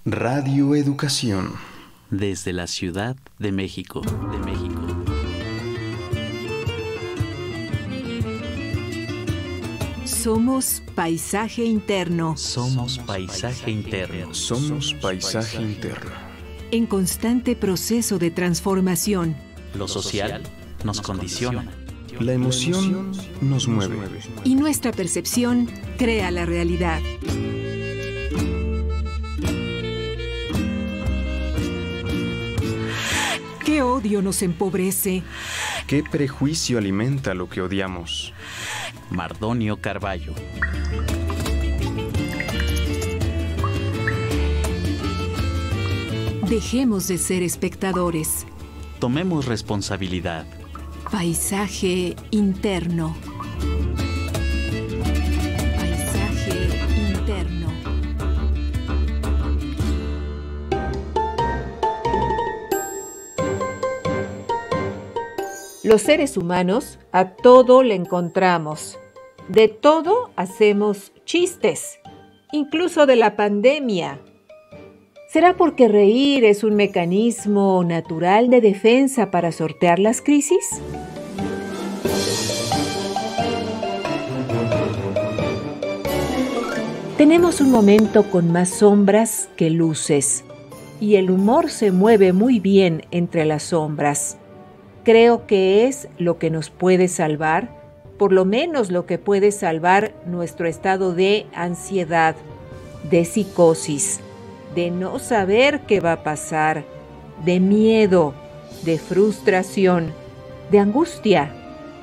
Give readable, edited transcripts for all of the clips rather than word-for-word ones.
Radio Educación. Desde la Ciudad de México, Somos paisaje interno. Somos paisaje interno. Somos paisaje interno. En constante proceso de transformación. Lo social nos condiciona. La emoción nos mueve. Y nuestra percepción crea la realidad. ¿Qué odio nos empobrece? ¿Qué prejuicio alimenta lo que odiamos? Mardonio Carballo. Dejemos de ser espectadores. Tomemos responsabilidad. Paisaje interno. Paisaje interno. Los seres humanos a todo le encontramos. De todo hacemos chistes, incluso de la pandemia. ¿Será porque reír es un mecanismo natural de defensa para sortear las crisis? Tenemos un momento con más sombras que luces, y el humor se mueve muy bien entre las sombras. Creo que es lo que nos puede salvar, por lo menos lo que puede salvar nuestro estado de ansiedad, de psicosis, de no saber qué va a pasar, de miedo, de frustración, de angustia,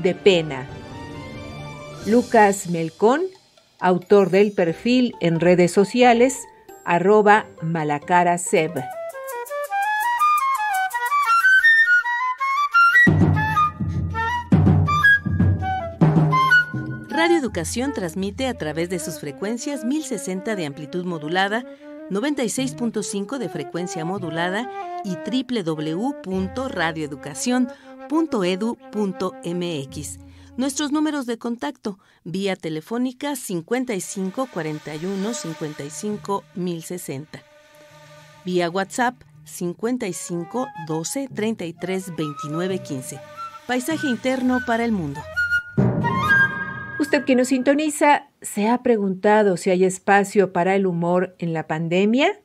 de pena. Lucas Melcón, autor del perfil en redes sociales, @malacaraseb. Radio Educación transmite a través de sus frecuencias 1060 de amplitud modulada, 96.5 de frecuencia modulada y www.radioeducacion.edu.mx. Nuestros números de contacto: vía telefónica 55 41 55 1060. Vía WhatsApp 55 12 33 29 15. Paisaje interno para el mundo. Usted que nos sintoniza, ¿se ha preguntado si hay espacio para el humor en la pandemia?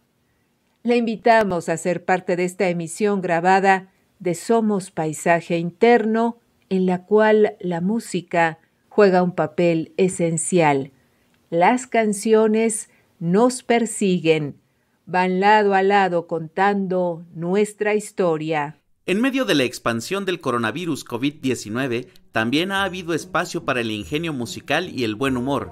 Le invitamos a ser parte de esta emisión grabada de Somos Paisaje Interno, en la cual la música juega un papel esencial. Las canciones nos persiguen, van lado a lado contando nuestra historia. En medio de la expansión del coronavirus COVID-19, también ha habido espacio para el ingenio musical y el buen humor.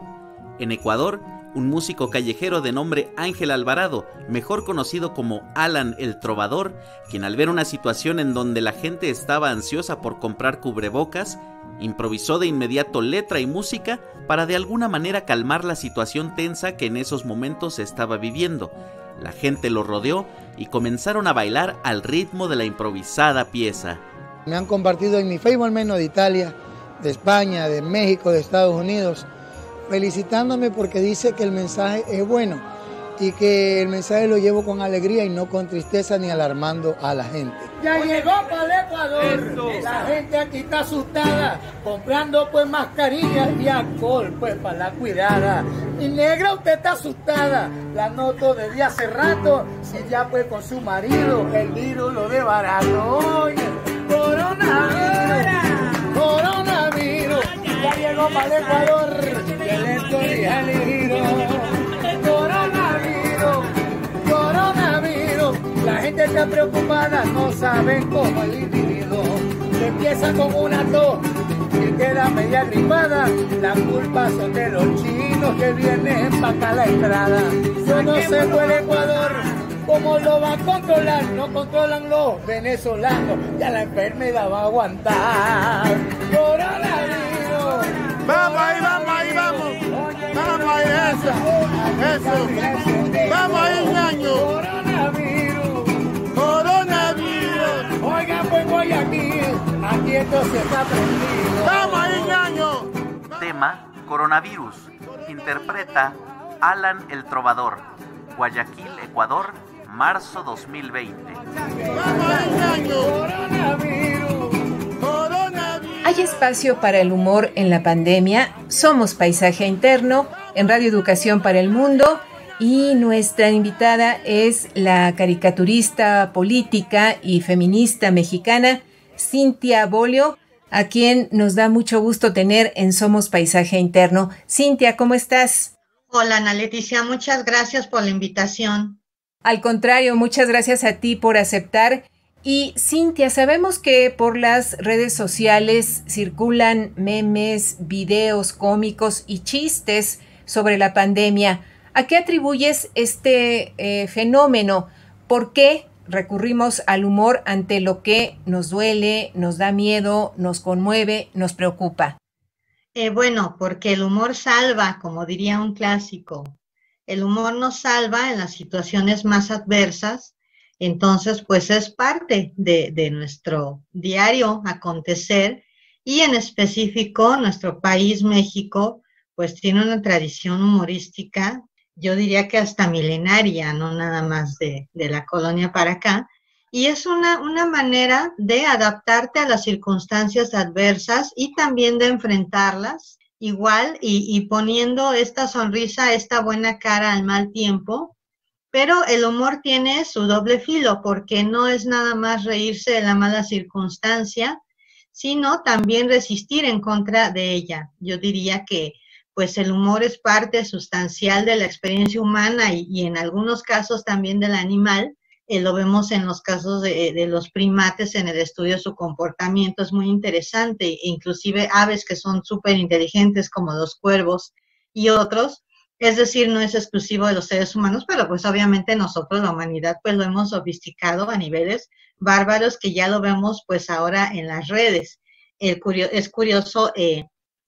En Ecuador, un músico callejero de nombre Ángel Alvarado, mejor conocido como Alan el Trovador, quien al ver una situación en donde la gente estaba ansiosa por comprar cubrebocas, improvisó de inmediato letra y música para de alguna manera calmar la situación tensa que en esos momentos se estaba viviendo. La gente lo rodeó y comenzaron a bailar al ritmo de la improvisada pieza. Me han compartido en mi Facebook, al menos de Italia, de España, de México, de Estados Unidos, felicitándome porque dice que el mensaje es bueno y que el mensaje lo llevo con alegría y no con tristeza ni alarmando a la gente. Ya llegó para el Ecuador, la gente aquí está asustada, comprando pues mascarillas y alcohol pues para la cuidada. Mi negra, usted está asustada, la noto desde hace rato, si ya pues con su marido el virus lo de barato. Oye, coronavirus, ya llegó para el Ecuador, el estoy elegido. Coronavirus, la gente está preocupada, no saben cómo el individuo que empieza con una tos y queda media gripada. La culpa son de los chinos que vienen para acá a la entrada. Yo no sé por el Ecuador cómo lo va a controlar, no controlan los venezolanos, ya la enfermedad va a aguantar. Coronavirus. Vamos ahí, vamos ahí, vamos. Vamos ahí, eso. Vamos ahí, ñaño. Coronavirus. Oigan, pues voy aquí esto se está prendido. Vamos ahí, ñaño. Tema: Coronavirus. Interpreta Alan el Trovador. Guayaquil, Ecuador, marzo 2020. Hay espacio para el humor en la pandemia. Somos Paisaje Interno en Radio Educación para el Mundo y nuestra invitada es la caricaturista política y feminista mexicana Cintia Bolio, a quien nos da mucho gusto tener en Somos Paisaje Interno. Cintia, ¿cómo estás? Hola, Ana Leticia, muchas gracias por la invitación. Al contrario, muchas gracias a ti por aceptar. Y Cintia, sabemos que por las redes sociales circulan memes, videos cómicos y chistes sobre la pandemia. ¿A qué atribuyes este fenómeno? ¿Por qué recurrimos al humor ante lo que nos duele, nos da miedo, nos conmueve, nos preocupa? Bueno, porque el humor salva, como diría un clásico. El humor nos salva en las situaciones más adversas. Entonces, pues es parte de nuestro diario acontecer y en específico nuestro país, México, pues tiene una tradición humorística, yo diría que hasta milenaria, no nada más de la colonia para acá, y es una manera de adaptarte a las circunstancias adversas y también de enfrentarlas igual y poniendo esta sonrisa, esta buena cara al mal tiempo. Pero el humor tiene su doble filo, porque no es nada más reírse de la mala circunstancia, sino también resistir en contra de ella. Yo diría que pues el humor es parte sustancial de la experiencia humana y en algunos casos también del animal. Lo vemos en los casos de los primates en el estudio de su comportamiento, es muy interesante, inclusive aves que son súper inteligentes como los cuervos y otros. Es decir, no es exclusivo de los seres humanos, pero pues obviamente nosotros, la humanidad, pues lo hemos sofisticado a niveles bárbaros que ya lo vemos pues ahora en las redes. Es curioso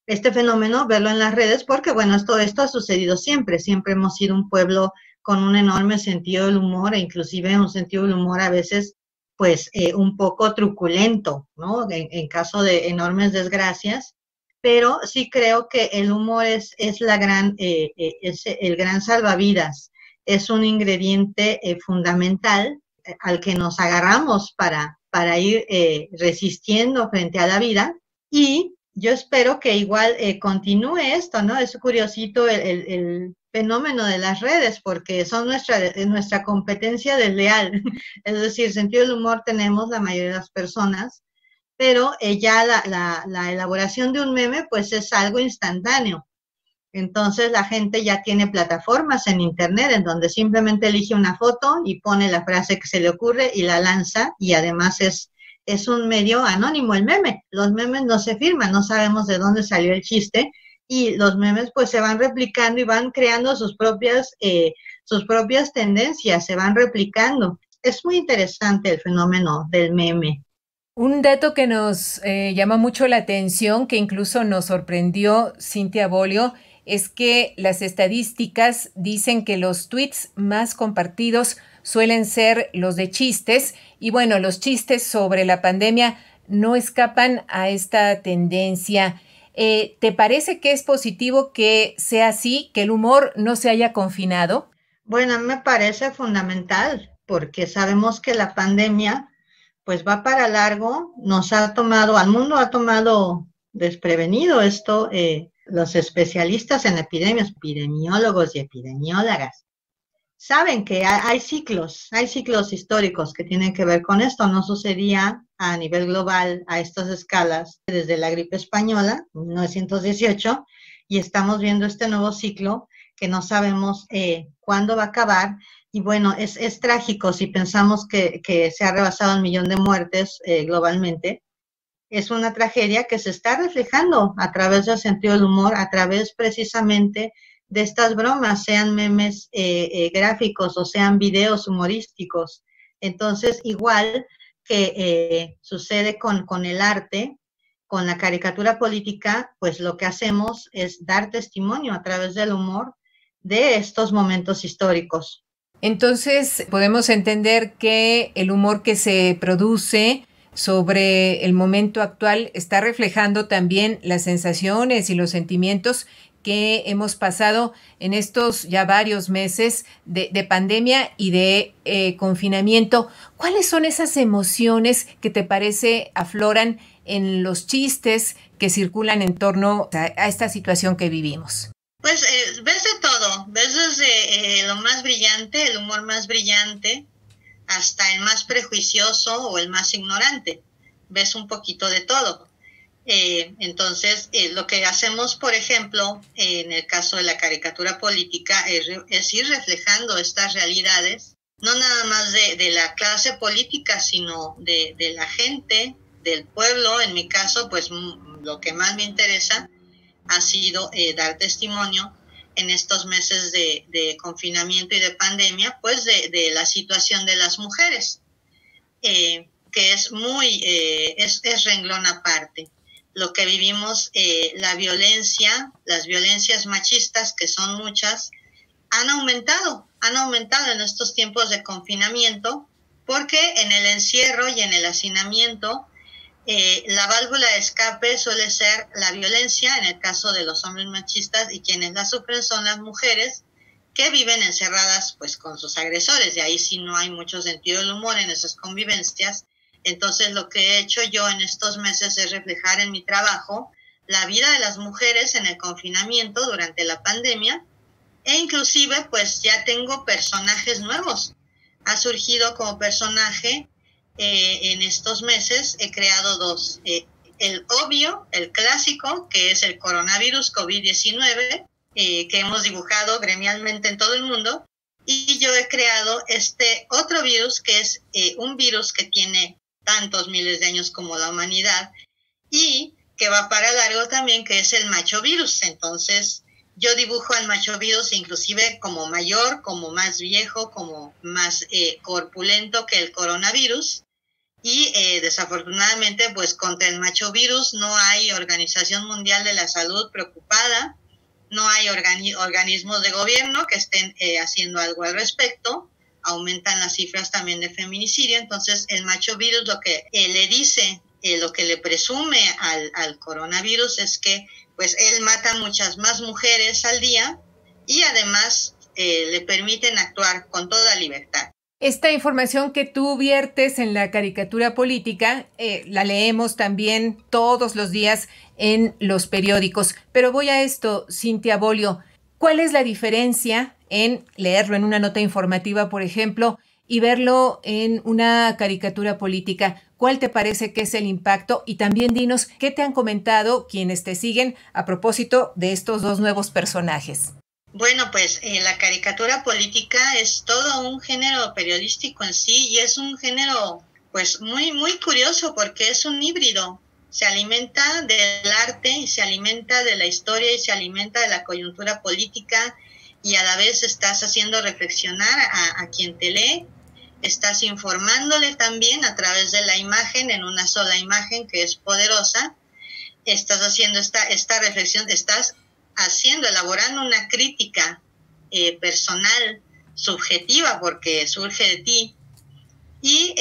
este fenómeno, verlo en las redes, porque bueno, esto ha sucedido siempre hemos sido un pueblo con un enorme sentido del humor e inclusive un sentido del humor a veces pues un poco truculento, ¿no? En caso de enormes desgracias. Pero sí creo que el humor es el gran salvavidas, es un ingrediente fundamental al que nos agarramos para ir resistiendo frente a la vida, y yo espero que igual continúe esto, ¿no? Es curiosito el fenómeno de las redes, porque son nuestra competencia desleal, es decir, sentido del humor tenemos la mayoría de las personas, pero ya la elaboración de un meme pues es algo instantáneo. Entonces la gente ya tiene plataformas en internet en donde simplemente elige una foto y pone la frase que se le ocurre y la lanza, y además es un medio anónimo el meme. Los memes no se firman, no sabemos de dónde salió el chiste, y los memes pues se van replicando y van creando sus propias tendencias, se van replicando. Es muy interesante el fenómeno del meme. Un dato que nos llama mucho la atención, que incluso nos sorprendió Cintia Bolio, es que las estadísticas dicen que los tweets más compartidos suelen ser los de chistes, y bueno, los chistes sobre la pandemia no escapan a esta tendencia. ¿Te parece que es positivo que sea así, que el humor no se haya confinado? Bueno, me parece fundamental, porque sabemos que la pandemia pues va para largo, al mundo ha tomado desprevenido esto, los especialistas en epidemias, epidemiólogos y epidemiólogas, saben que hay ciclos históricos que tienen que ver con esto. No sucedía a nivel global a estas escalas desde la gripe española, 1918, y estamos viendo este nuevo ciclo que no sabemos cuándo va a acabar. Y bueno, es trágico si pensamos que se ha rebasado 1 millón de muertes globalmente. Es una tragedia que se está reflejando a través del sentido del humor, a través precisamente de estas bromas, sean memes gráficos o sean videos humorísticos. Entonces, igual que sucede con el arte, con la caricatura política, pues lo que hacemos es dar testimonio a través del humor de estos momentos históricos. Entonces, podemos entender que el humor que se produce sobre el momento actual está reflejando también las sensaciones y los sentimientos que hemos pasado en estos ya varios meses de pandemia y de confinamiento. ¿Cuáles son esas emociones que te parece afloran en los chistes que circulan en torno a esta situación que vivimos? Pues ves de todo, ves desde lo más brillante, el humor más brillante, hasta el más prejuicioso o el más ignorante. Ves un poquito de todo. Entonces, lo que hacemos, por ejemplo, en el caso de la caricatura política, es ir reflejando estas realidades, no nada más de la clase política, sino de la gente, del pueblo. En mi caso, pues lo que más me interesa ha sido dar testimonio en estos meses de confinamiento y de pandemia, pues de la situación de las mujeres, que es es renglón aparte. Lo que vivimos, la violencia, las violencias machistas, que son muchas, han aumentado en estos tiempos de confinamiento, porque en el encierro y en el hacinamiento, la válvula de escape suele ser la violencia, en el caso de los hombres machistas, y quienes la sufren son las mujeres que viven encerradas pues con sus agresores. De ahí sí no hay mucho sentido del humor en esas convivencias. Entonces lo que he hecho yo en estos meses es reflejar en mi trabajo la vida de las mujeres en el confinamiento durante la pandemia, e inclusive pues ya tengo personajes nuevos. Ha surgido como personaje en estos meses, he creado dos. El obvio, el clásico, que es el coronavirus COVID-19, que hemos dibujado gremialmente en todo el mundo, y yo he creado este otro virus, que es un virus que tiene tantos miles de años como la humanidad, y que va para largo también, que es el macho virus. Entonces, yo dibujo al macho virus inclusive como mayor, como más viejo, como más corpulento que el coronavirus, y desafortunadamente, pues contra el macho virus no hay Organización Mundial de la Salud preocupada, no hay organismos de gobierno que estén haciendo algo al respecto. Aumentan las cifras también de feminicidio. Entonces el macho virus lo que le dice, lo que le presume al coronavirus es que pues él mata muchas más mujeres al día, y además le permiten actuar con toda libertad. Esta información que tú viertes en la caricatura política, la leemos también todos los días en los periódicos. Pero voy a esto, Cintia Bolio. ¿Cuál es la diferencia en leerlo en una nota informativa, por ejemplo, y verlo en una caricatura política? ¿Cuál te parece que es el impacto? Y también dinos qué te han comentado quienes te siguen a propósito de estos dos nuevos personajes. Bueno, pues la caricatura política es todo un género periodístico en sí, y es un género pues muy, muy curioso, porque es un híbrido. Se alimenta del arte y se alimenta de la historia y se alimenta de la coyuntura política, y a la vez estás haciendo reflexionar a quien te lee, estás informándole también a través de la imagen, en una sola imagen que es poderosa. Estás haciendo esta reflexión, estás elaborando una crítica personal, subjetiva, porque surge de ti, y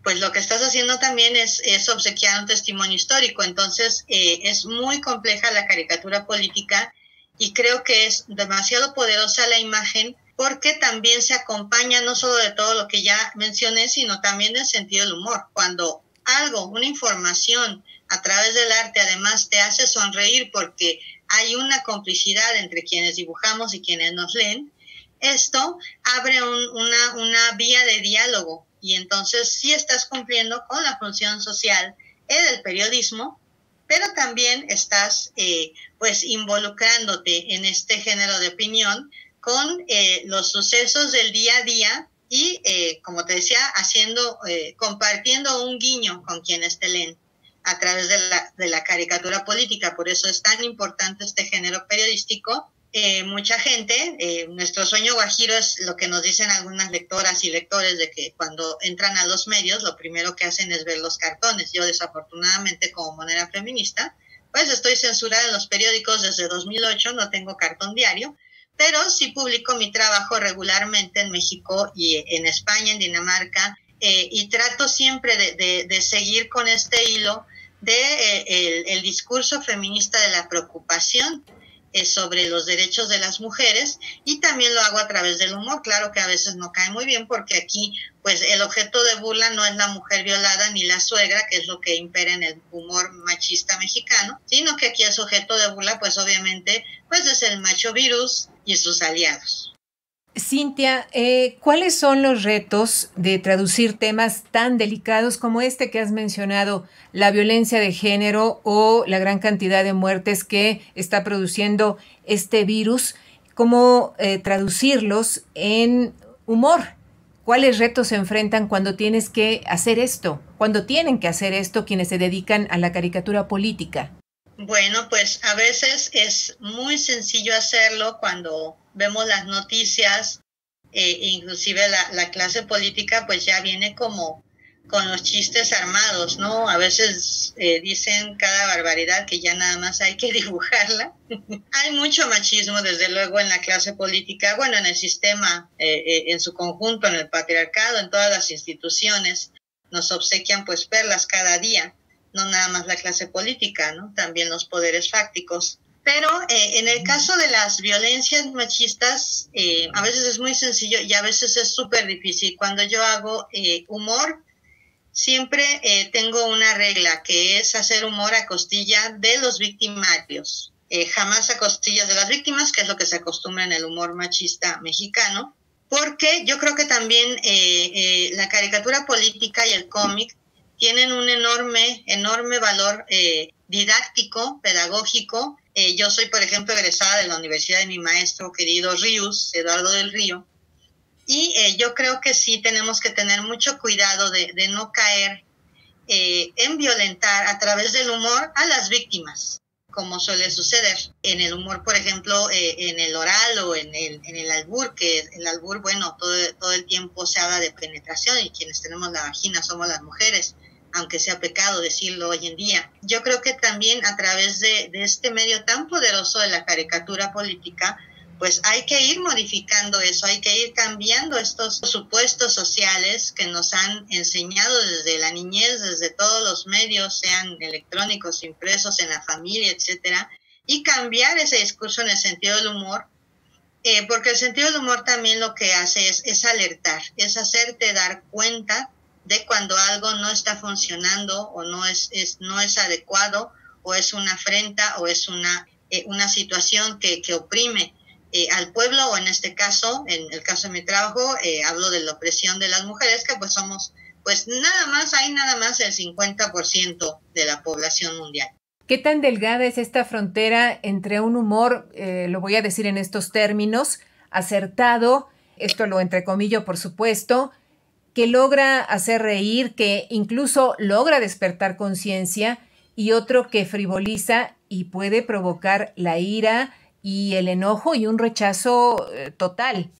pues lo que estás haciendo también es obsequiar un testimonio histórico. Entonces es muy compleja la caricatura política, y creo que es demasiado poderosa la imagen, porque también se acompaña no solo de todo lo que ya mencioné, sino también del sentido del humor. Cuando una información a través del arte además te hace sonreír porque hay una complicidad entre quienes dibujamos y quienes nos leen, esto abre una vía de diálogo, y entonces sí estás cumpliendo con la función social del periodismo, pero también estás pues involucrándote en este género de opinión con los sucesos del día a día, y como te decía, compartiendo un guiño con quienes te leen a través de la caricatura política. Por eso es tan importante este género periodístico. Mucha gente, nuestro sueño guajiro es lo que nos dicen algunas lectoras y lectores, de que cuando entran a los medios lo primero que hacen es ver los cartones. Yo desafortunadamente, como Monera Feminista, pues estoy censurada en los periódicos desde 2008, no tengo cartón diario, pero sí publico mi trabajo regularmente en México y en España, en Dinamarca, y trato siempre de seguir con este hilo el discurso feminista de la preocupación sobre los derechos de las mujeres, y también lo hago a través del humor. Claro que a veces no cae muy bien porque aquí pues el objeto de burla no es la mujer violada ni la suegra, que es lo que impera en el humor machista mexicano, sino que aquí el sujeto de burla pues obviamente pues es el macho virus y sus aliados. Cintia, ¿cuáles son los retos de traducir temas tan delicados como este que has mencionado, la violencia de género o la gran cantidad de muertes que está produciendo este virus? ¿Cómo traducirlos en humor? ¿Cuáles retos se enfrentan cuando tienes que hacer esto? Cuando tienen que hacer esto quienes se dedican a la caricatura política. Bueno, pues a veces es muy sencillo hacerlo cuando vemos las noticias, inclusive la clase política pues ya viene como con los chistes armados, ¿no? A veces dicen cada barbaridad que ya nada más hay que dibujarla. Hay mucho machismo, desde luego, en la clase política, bueno, en el sistema, en su conjunto, en el patriarcado, en todas las instituciones. Nos obsequian pues perlas cada día, no nada más la clase política, ¿no? También los poderes fácticos. Pero en el caso de las violencias machistas, a veces es muy sencillo y a veces es súper difícil. Cuando yo hago humor, siempre tengo una regla, que es hacer humor a costilla de los victimarios. Jamás a costillas de las víctimas, que es lo que se acostumbra en el humor machista mexicano, porque yo creo que también la caricatura política y el cómic tienen un enorme valor didáctico, pedagógico. Yo soy, por ejemplo, egresada de la universidad de mi maestro querido Ríos, Eduardo del Río, y yo creo que sí tenemos que tener mucho cuidado de no caer en violentar a través del humor a las víctimas, como suele suceder en el humor, por ejemplo, en el oral o en el albur, que el albur, bueno, todo el tiempo se habla de penetración y quienes tenemos la vagina somos las mujeres, aunque sea pecado decirlo hoy en día. Yo creo que también a través de este medio tan poderoso de la caricatura política, pues hay que ir modificando eso, hay que ir cambiando estos supuestos sociales que nos han enseñado desde la niñez, desde todos los medios, sean electrónicos, impresos, en la familia, etcétera, y cambiar ese discurso en el sentido del humor, porque el sentido del humor también lo que hace es alertar, es hacerte dar cuenta de cuando algo no está funcionando o no es adecuado, o es una afrenta, o es una situación que oprime al pueblo, o en este caso, en el caso de mi trabajo, hablo de la opresión de las mujeres, que pues somos, pues nada más el 50% de la población mundial. ¿Qué tan delgada es esta frontera entre un humor, lo voy a decir en estos términos, acertado, esto lo entrecomillo por supuesto, que logra hacer reír, que incluso logra despertar conciencia, y otro que frivoliza y puede provocar la ira y el enojo y un rechazo total?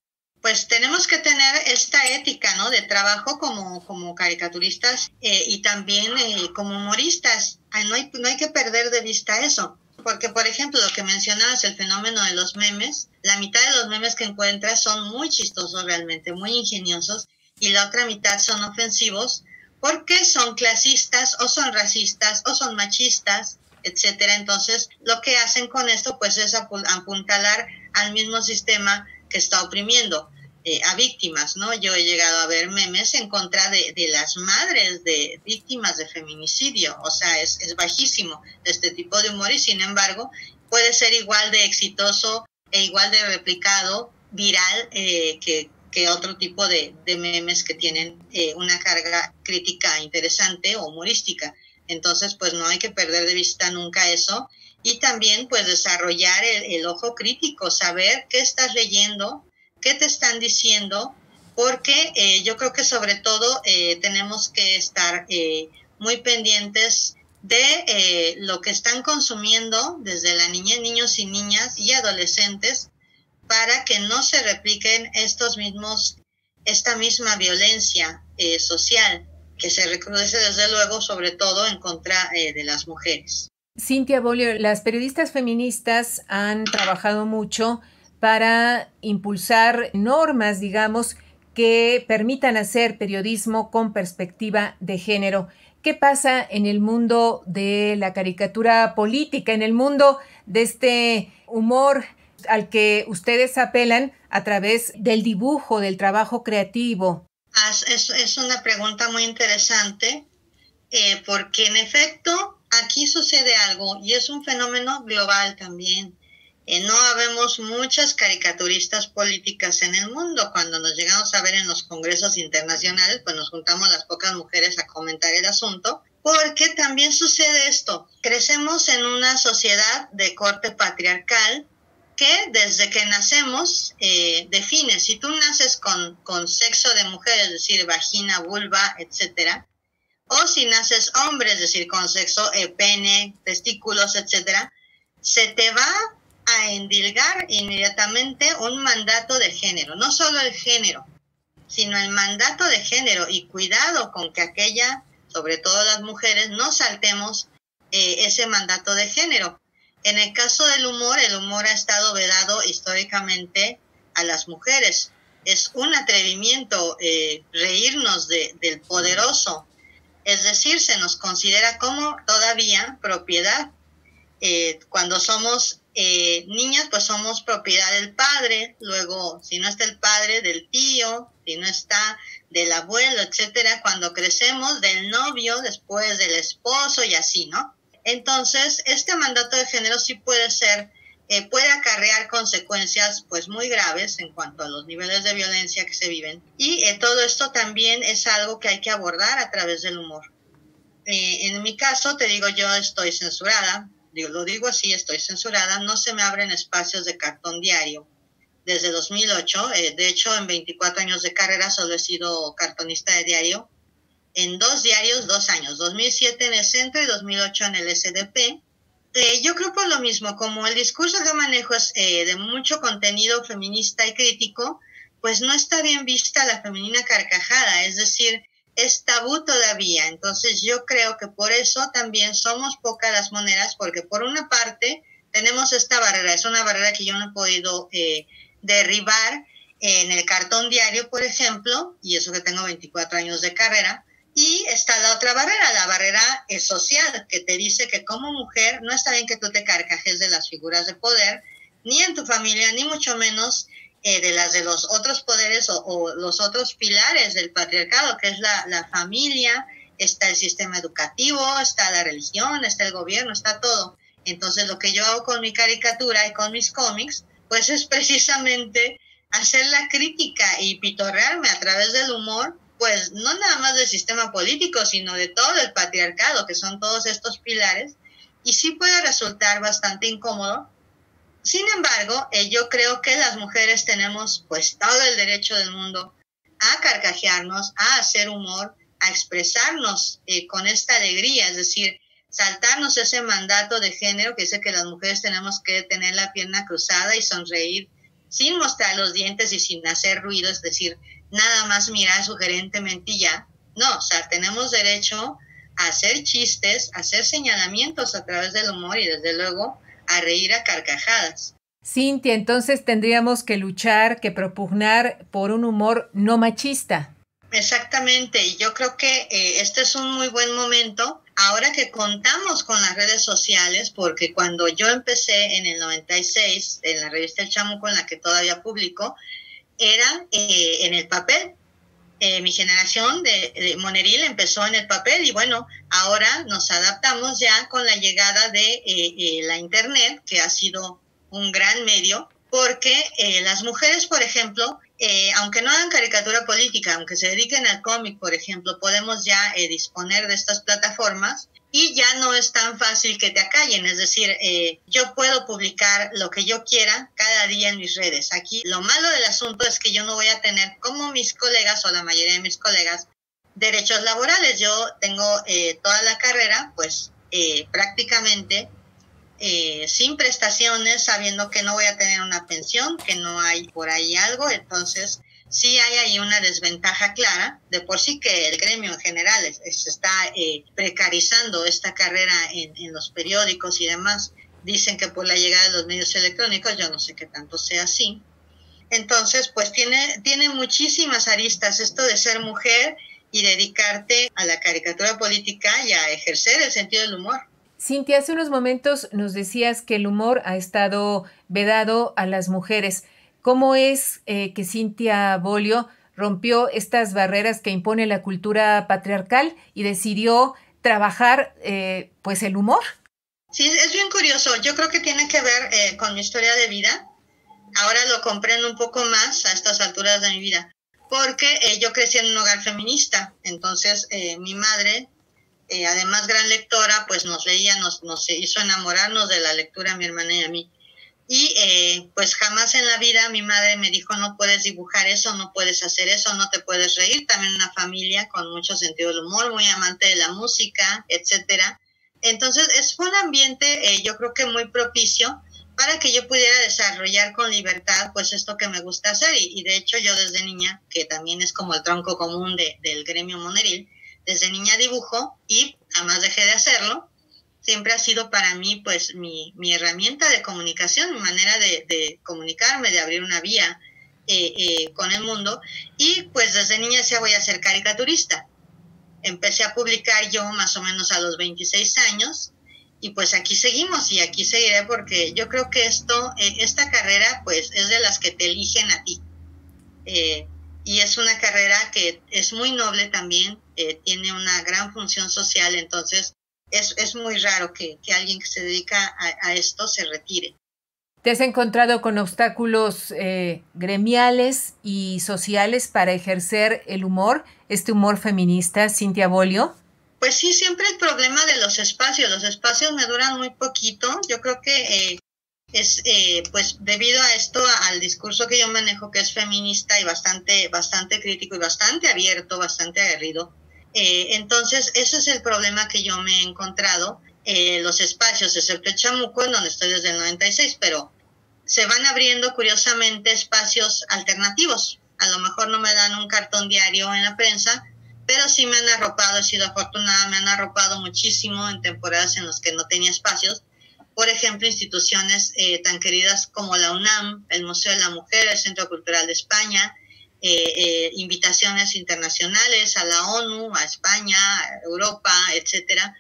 Pues tenemos que tener esta ética, ¿no?, de trabajo como caricaturistas y también como humoristas. No hay que perder de vista eso. Porque, por ejemplo, lo que mencionabas, el fenómeno de los memes, la mitad de los memes que encuentras son muy chistosos realmente, muy ingeniosos, y la otra mitad son ofensivos porque son clasistas o son racistas o son machistas, etcétera. Entonces, lo que hacen con esto pues es apuntalar al mismo sistema que está oprimiendo a víctimas, ¿no? Yo he llegado a ver memes en contra de las madres de víctimas de feminicidio. O sea, es bajísimo este tipo de humor, y sin embargo puede ser igual de exitoso e igual de replicado, viral, que otro tipo de memes que tienen una carga crítica interesante o humorística. Entonces, pues no hay que perder de vista nunca eso, y también pues desarrollar el ojo crítico, saber qué estás leyendo, qué te están diciendo, porque yo creo que sobre todo tenemos que estar muy pendientes de lo que están consumiendo desde la niñez, niños y niñas y adolescentes, para que no se repliquen esta misma violencia social que se recrudece desde luego, sobre todo en contra de las mujeres. Cintia Bolio, las periodistas feministas han trabajado mucho para impulsar normas, digamos, que permitan hacer periodismo con perspectiva de género. ¿Qué pasa en el mundo de la caricatura política, en el mundo de este humor al que ustedes apelan a través del dibujo, del trabajo creativo? Es una pregunta muy interesante, porque en efecto aquí sucede algo y es un fenómeno global también. No habemos muchas caricaturistas políticas en el mundo. Cuando nos llegamos a ver en los congresos internacionales, pues nos juntamos las pocas mujeres a comentar el asunto, porque también sucede esto. Crecemos en una sociedad de corte patriarcal que desde que nacemos define. Si tú naces con sexo de mujer, es decir, vagina, vulva, etcétera, o si naces hombre, es decir, con sexo pene, testículos, etcétera, se te va a endilgar inmediatamente un mandato de género, no solo el género, sino el mandato de género, y cuidado con que sobre todo las mujeres, no saltemos ese mandato de género. En el caso del humor, el humor ha estado vedado históricamente a las mujeres. Es un atrevimiento reírnos del poderoso, es decir, se nos considera como todavía propiedad. Cuando somos niñas, pues somos propiedad del padre, luego si no está el padre, del tío, si no está del abuelo, etcétera. Cuando crecemos, del novio, después del esposo y así, ¿no? Entonces, este mandato de género sí puede ser, puede acarrear consecuencias pues muy graves en cuanto a los niveles de violencia que se viven, y todo esto también es algo que hay que abordar a través del humor. En mi caso, te digo, yo estoy censurada. Lo digo así, estoy censurada, no se me abren espacios de cartón diario desde 2008, de hecho en 24 años de carrera solo he sido cartonista de diario, en 2 diarios, 2 años, 2007 en el Centro y 2008 en el SDP. Yo creo por lo mismo, como el discurso que manejo es de mucho contenido feminista y crítico, pues no está bien vista la femenina carcajada, es decir, es tabú todavía. Entonces yo creo que por eso también somos pocas las monedas, porque por una parte tenemos esta barrera, es una barrera que yo no he podido derribar en el cartón diario, por ejemplo, y eso que tengo 24 años de carrera. Y está la otra barrera, la barrera social, que te dice que como mujer no está bien que tú te carcajes de las figuras de poder, ni en tu familia, ni mucho menos de las de los otros poderes o los otros pilares del patriarcado, que es la familia, está el sistema educativo, está la religión, está el gobierno, está todo. Entonces lo que yo hago con mi caricatura y con mis cómics, pues es precisamente hacer la crítica y pitorrearme a través del humor, pues no nada más del sistema político, sino de todo el patriarcado, que son todos estos pilares, y sí puede resultar bastante incómodo. Sin embargo, yo creo que las mujeres tenemos pues todo el derecho del mundo a carcajearnos, a hacer humor, a expresarnos con esta alegría, es decir, saltarnos ese mandato de género que dice que las mujeres tenemos que tener la pierna cruzada y sonreír sin mostrar los dientes y sin hacer ruido, es decir, nada más mirar sugerentemente y ya. No, o sea, tenemos derecho a hacer chistes, a hacer señalamientos a través del humor y desde luego a reír a carcajadas. Cintia, entonces tendríamos que luchar, que propugnar por un humor no machista. Exactamente, y yo creo que este es un muy buen momento, ahora que contamos con las redes sociales, porque cuando yo empecé en el 96, en la revista El Chamuco, en la que todavía publico, era en el papel. Mi generación de Moneril empezó en el papel y bueno, ahora nos adaptamos ya con la llegada de la internet, que ha sido un gran medio, porque las mujeres, por ejemplo, aunque no hagan caricatura política, aunque se dediquen al cómic, por ejemplo, podemos ya disponer de estas plataformas y ya no es tan fácil que te acallen, es decir, yo puedo publicar lo que yo quiera cada día en mis redes. Aquí lo malo del asunto es que yo no voy a tener, como mis colegas o la mayoría de mis colegas, derechos laborales. Yo tengo toda la carrera, pues prácticamente sin prestaciones, sabiendo que no voy a tener una pensión, que no hay por ahí algo, entonces sí hay ahí una desventaja clara, de por sí que el gremio en general se está precarizando esta carrera en los periódicos y demás. Dicen que por la llegada de los medios electrónicos, yo no sé qué tanto sea así. Entonces, pues tiene muchísimas aristas esto de ser mujer y dedicarte a la caricatura política y a ejercer el sentido del humor. Cintia, hace unos momentos nos decías que el humor ha estado vedado a las mujeres. ¿Cómo es que Cintia Bolio rompió estas barreras que impone la cultura patriarcal y decidió trabajar pues el humor? Sí, es bien curioso. Yo creo que tiene que ver con mi historia de vida. Ahora lo comprendo un poco más a estas alturas de mi vida, porque yo crecí en un hogar feminista. Entonces mi madre, además gran lectora, pues nos leía, nos hizo enamorarnos de la lectura a mi hermana y a mí. Y pues jamás en la vida mi madre me dijo: no puedes dibujar eso, no puedes hacer eso, no te puedes reír. También una familia con mucho sentido del humor, muy amante de la música, etcétera. Entonces fue un ambiente yo creo que muy propicio para que yo pudiera desarrollar con libertad pues esto que me gusta hacer. Y de hecho yo desde niña, que también es como el tronco común del gremio moneril, desde niña dibujo y jamás dejé de hacerlo. Siempre ha sido para mí pues mi herramienta de comunicación, mi manera de comunicarme, de abrir una vía con el mundo. Y pues desde niña decía: voy a ser caricaturista. Empecé a publicar yo más o menos a los 26 años y pues aquí seguimos y aquí seguiré, porque yo creo que esta carrera pues es de las que te eligen a ti. Y es una carrera que es muy noble también, tiene una gran función social. Entonces es muy raro que alguien que se dedica a esto se retire. ¿Te has encontrado con obstáculos gremiales y sociales para ejercer el humor, este humor feminista, Cintia Bolio? Pues sí, siempre el problema de los espacios. Los espacios me duran muy poquito. Yo creo que es pues debido a esto, al discurso que yo manejo, que es feminista y bastante crítico y bastante abierto, bastante aguerrido. Entonces ese es el problema que yo me he encontrado. Los espacios, excepto el Chamuco, en donde estoy desde el 96, pero se van abriendo curiosamente espacios alternativos. A lo mejor no me dan un cartón diario en la prensa, pero sí me han arropado, he sido afortunada, me han arropado muchísimo en temporadas en las que no tenía espacios. Por ejemplo, instituciones tan queridas como la UNAM, el Museo de la Mujer, el Centro Cultural de España, invitaciones internacionales a la ONU, a España, a Europa, etcétera.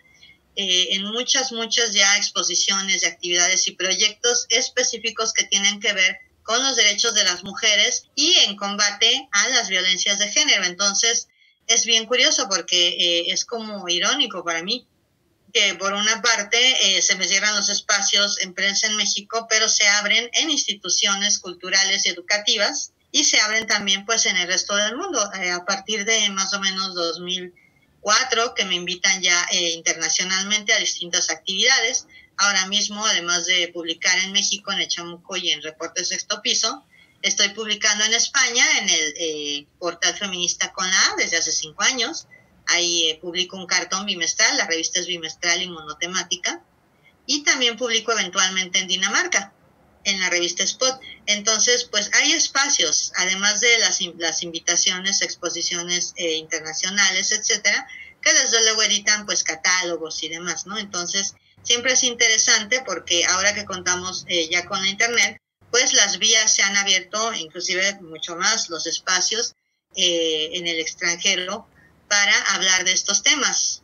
En muchas ya exposiciones de actividades y proyectos específicos que tienen que ver con los derechos de las mujeres y en combate a las violencias de género. Entonces es bien curioso porque es como irónico para mí que por una parte se me cierran los espacios en prensa en México, pero se abren en instituciones culturales y educativas y se abren también pues en el resto del mundo. A partir de más o menos 2004 que me invitan ya internacionalmente a distintas actividades. Ahora mismo, además de publicar en México, en el Chamuco y en Reporte Sexto Piso, estoy publicando en España en el portal feminista Con la A desde hace 5 años. Ahí publico un cartón bimestral, la revista es bimestral y monotemática. Y también publico eventualmente en Dinamarca, en la revista Spot. Entonces, pues hay espacios, además de las invitaciones, exposiciones internacionales, etcétera, que desde luego editan pues catálogos y demás, ¿no? Entonces, siempre es interesante porque ahora que contamos ya con la internet, pues las vías se han abierto, inclusive mucho más los espacios en el extranjero para hablar de estos temas.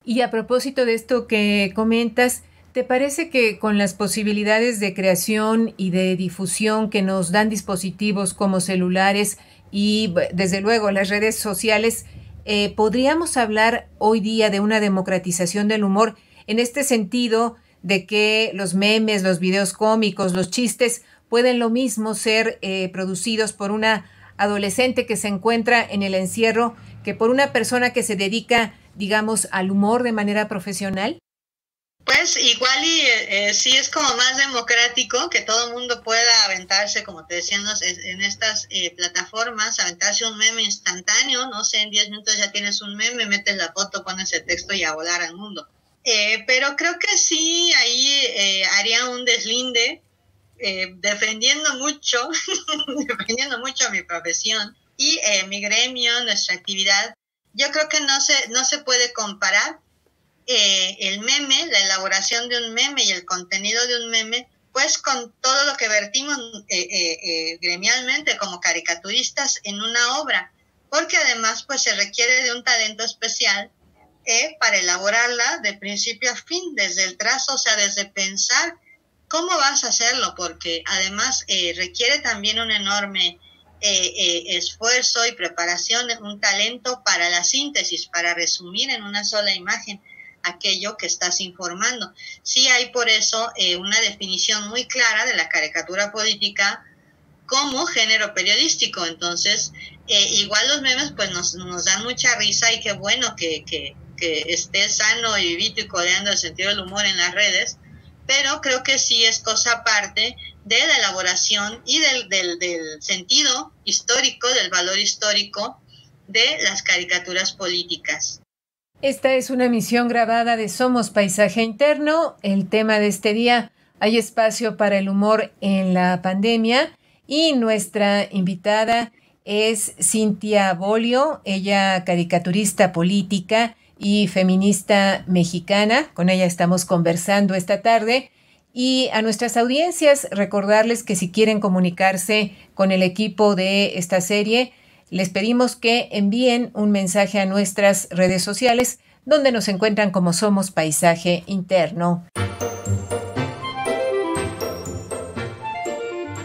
Y a propósito de esto que comentas, ¿te parece que con las posibilidades de creación y de difusión que nos dan dispositivos como celulares y desde luego las redes sociales, podríamos hablar hoy día de una democratización del humor en este sentido de que los memes, los videos cómicos, los chistes pueden lo mismo ser producidos por una adolescente que se encuentra en el encierro que por una persona que se dedica, digamos, al humor de manera profesional? Pues igual y sí es como más democrático que todo el mundo pueda aventarse, como te decía, en estas plataformas, aventarse un meme instantáneo, no sé, en 10 minutos ya tienes un meme, metes la foto, pones el texto y a volar al mundo. Pero creo que sí, ahí haría un deslinde, defendiendo mucho a mi profesión y mi gremio, nuestra actividad. Yo creo que no se puede comparar el meme, la elaboración de un meme y el contenido de un meme, pues con todo lo que vertimos gremialmente como caricaturistas en una obra, porque además pues se requiere de un talento especial para elaborarla de principio a fin, desde el trazo, o sea, desde pensar cómo vas a hacerlo, porque además requiere también un enorme esfuerzo y preparación, un talento para la síntesis, para resumir en una sola imagen aquello que estás informando. Sí hay por eso una definición muy clara de la caricatura política como género periodístico. Entonces, igual los memes pues nos dan mucha risa, y qué bueno que esté sano y vivito y coleando el sentido del humor en las redes, pero creo que sí es cosa aparte de la elaboración y del sentido histórico, del valor histórico de las caricaturas políticas. Esta es una emisión grabada de Somos Paisaje Interno. El tema de este día: hay espacio para el humor en la pandemia, y nuestra invitada es Cintia Bolio, ella caricaturista política y feminista mexicana. Con ella estamos conversando esta tarde. Y a nuestras audiencias, recordarles que si quieren comunicarse con el equipo de esta serie, les pedimos que envíen un mensaje a nuestras redes sociales, donde nos encuentran como Somos Paisaje Interno.